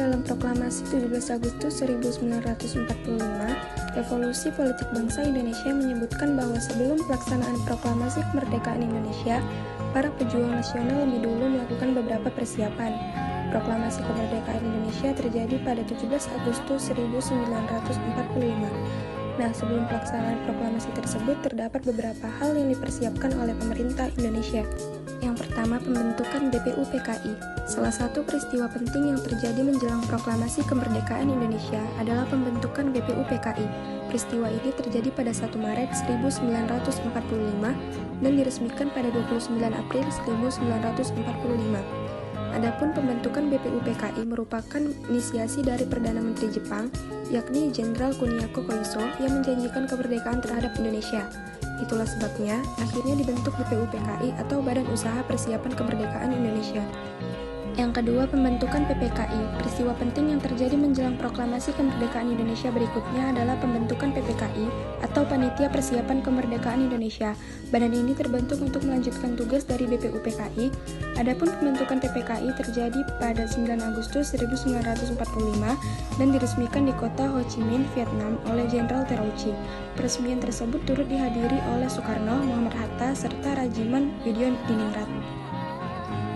dalam Proklamasi 17 Agustus 1945, Revolusi Politik Bangsa Indonesia menyebutkan bahwa sebelum pelaksanaan Proklamasi Kemerdekaan Indonesia, para pejuang nasional lebih dulu melakukan beberapa persiapan. Proklamasi Kemerdekaan Indonesia terjadi pada 17 Agustus 1945. Nah, sebelum pelaksanaan proklamasi tersebut, terdapat beberapa hal yang dipersiapkan oleh pemerintah Indonesia. Yang pertama, pembentukan BPUPKI. Salah satu peristiwa penting yang terjadi menjelang proklamasi kemerdekaan Indonesia adalah pembentukan BPUPKI. Peristiwa ini terjadi pada 1 Maret 1945 dan diresmikan pada 29 April 1945. Adapun pembentukan BPUPKI merupakan inisiasi dari Perdana Menteri Jepang, yakni Jenderal Kuniako Koiso yang menjanjikan kemerdekaan terhadap Indonesia. Itulah sebabnya akhirnya dibentuk BPUPKI atau Badan Usaha Persiapan Kemerdekaan Indonesia. Yang kedua, pembentukan PPKI. Peristiwa penting yang terjadi menjelang proklamasi kemerdekaan Indonesia berikutnya adalah pembentukan PPKI atau Panitia Persiapan Kemerdekaan Indonesia. Badan ini terbentuk untuk melanjutkan tugas dari BPUPKI. Adapun pembentukan PPKI terjadi pada 9 Agustus 1945 dan diresmikan di kota Ho Chi Minh, Vietnam oleh Jenderal Terauchi. Peresmian tersebut turut dihadiri oleh Soekarno, Muhammad Hatta, serta Rajiman Yudhoyoningrat.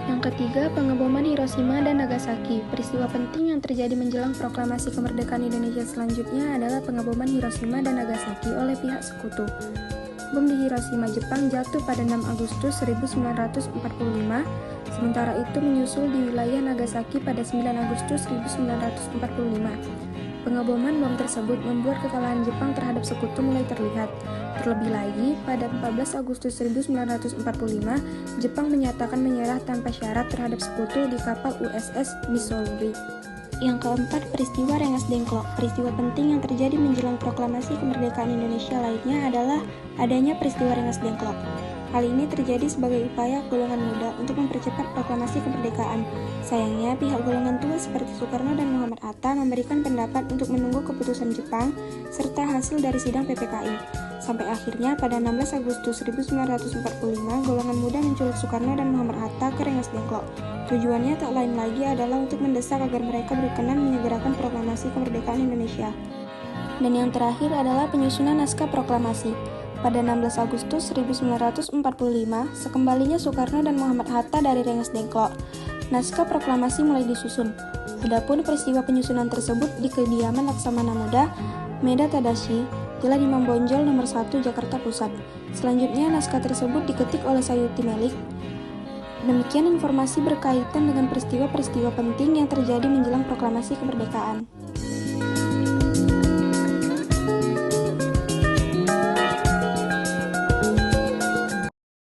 Yang ketiga, pengeboman Hiroshima dan Nagasaki. Peristiwa penting yang terjadi menjelang proklamasi kemerdekaan Indonesia selanjutnya adalah pengeboman Hiroshima dan Nagasaki oleh pihak sekutu. Bom di Hiroshima, Jepang jatuh pada 6 Agustus 1945, sementara itu menyusul di wilayah Nagasaki pada 9 Agustus 1945. Pengeboman bom tersebut membuat kekalahan Jepang terhadap sekutu mulai terlihat. Terlebih lagi, pada 14 Agustus 1945, Jepang menyatakan menyerah tanpa syarat terhadap sekutu di kapal USS Missouri. Yang keempat, peristiwa Rengas Dengklok. Peristiwa penting yang terjadi menjelang proklamasi kemerdekaan Indonesia lainnya adalah adanya peristiwa Rengas Dengklok. Hal ini terjadi sebagai upaya golongan muda untuk mempercepat proklamasi kemerdekaan. Sayangnya, pihak golongan tua seperti Soekarno dan Muhammad Hatta memberikan pendapat untuk menunggu keputusan Jepang serta hasil dari sidang PPKI. Sampai akhirnya pada 16 Agustus 1945, golongan muda menculik Soekarno dan Muhammad Hatta ke Rengas Dengklok. Tujuannya tak lain lagi adalah untuk mendesak agar mereka berkenan menyegerakan proklamasi kemerdekaan Indonesia. Dan yang terakhir adalah penyusunan naskah proklamasi. Pada 16 Agustus 1945, sekembalinya Soekarno dan Muhammad Hatta dari Rengas Dengklok, naskah proklamasi mulai disusun. Adapun peristiwa penyusunan tersebut di kediaman Laksamana Muda, Meda Tadashi, Jalan Imam Bonjol nomor 1 Jakarta Pusat. Selanjutnya naskah tersebut diketik oleh Sayuti Melik. Demikian informasi berkaitan dengan peristiwa-peristiwa penting yang terjadi menjelang proklamasi kemerdekaan.